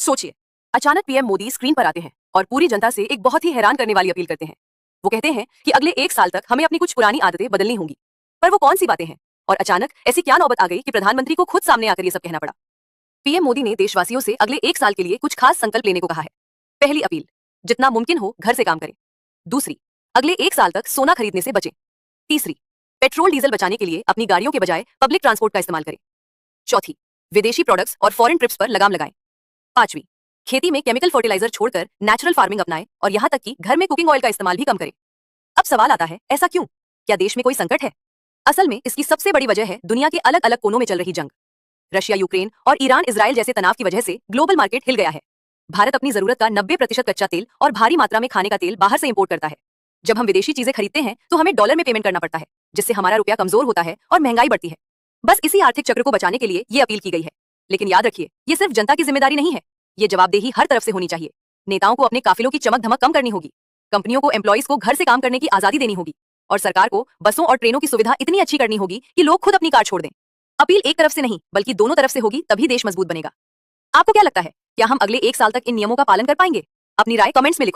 सोचिए, अचानक PM Modi screen पर आते हैं और पूरी जनता से एक बहुत ही हैरान करने वाली अपील करते हैं। वो कहते हैं कि अगले 1 साल तक हमें अपनी कुछ पुरानी आदतें बदलनी होंगी। पर वो कौन सी बातें हैं और अचानक ऐसी क्या नौबत आ गई कि प्रधानमंत्री को खुद सामने आकर ये सब कहना पड़ा। पीएम मोदी ने देशवासियों से अगले 1 साल के लिए कुछ खास संकल्प लेने को कहा है। पहली अपील, जितना मुमकिन हो घर से काम करें। दूसरी, अगले 1 साल तक सोना खरीदने से बचें। तीसरी, पेट्रोल डीजल बचाने के लिए अपनी गाड़ियों के बजाय पब्लिक ट्रांसपोर्ट का इस्तेमाल करें। चौथी, विदेशी प्रोडक्ट्स और फॉरेन ट्रिप्स पर लगाम लगाएं। पांचवी, खेती में केमिकल फर्टिलाइजर छोड़कर नेचुरल फार्मिंग अपनाएं और यहां तक कि घर में कुकिंग ऑयल का इस्तेमाल भी कम करें। अब सवाल आता है, ऐसा क्यों? क्या देश में कोई संकट है? असल में इसकी सबसे बड़ी वजह है दुनिया के अलग अलग कोनों में चल रही जंग। रशिया यूक्रेन और ईरान इजराइल जैसे तनाव की वजह से ग्लोबल मार्केट हिल गया है। भारत अपनी जरूरत का 90% कच्चा तेल और भारी मात्रा में खाने का तेल बाहर से इंपोर्ट करता है। जब हम विदेशी चीजें खरीदते हैं तो हमें डॉलर में पेमेंट करना पड़ता है, जिससे हमारा रुपया कमजोर होता है और महंगाई बढ़ती है। बस इसी आर्थिक चक्र को बचाने के लिए ये अपील की गई है। लेकिन याद रखिए, ये सिर्फ जनता की जिम्मेदारी नहीं है, ये जवाबदेही हर तरफ से होनी चाहिए। नेताओं को अपने काफिलों की चमक धमक कम करनी होगी, कंपनियों को एम्प्लॉइज को घर से काम करने की आजादी देनी होगी और सरकार को बसों और ट्रेनों की सुविधा इतनी अच्छी करनी होगी कि लोग खुद अपनी कार छोड़ दें। अपील एक तरफ से नहीं बल्कि दोनों तरफ से होगी, तभी देश मजबूत बनेगा। आपको क्या लगता है, क्या हम अगले 1 साल तक इन नियमों का पालन कर पाएंगे? अपनी राय कमेंट्स में लिखो।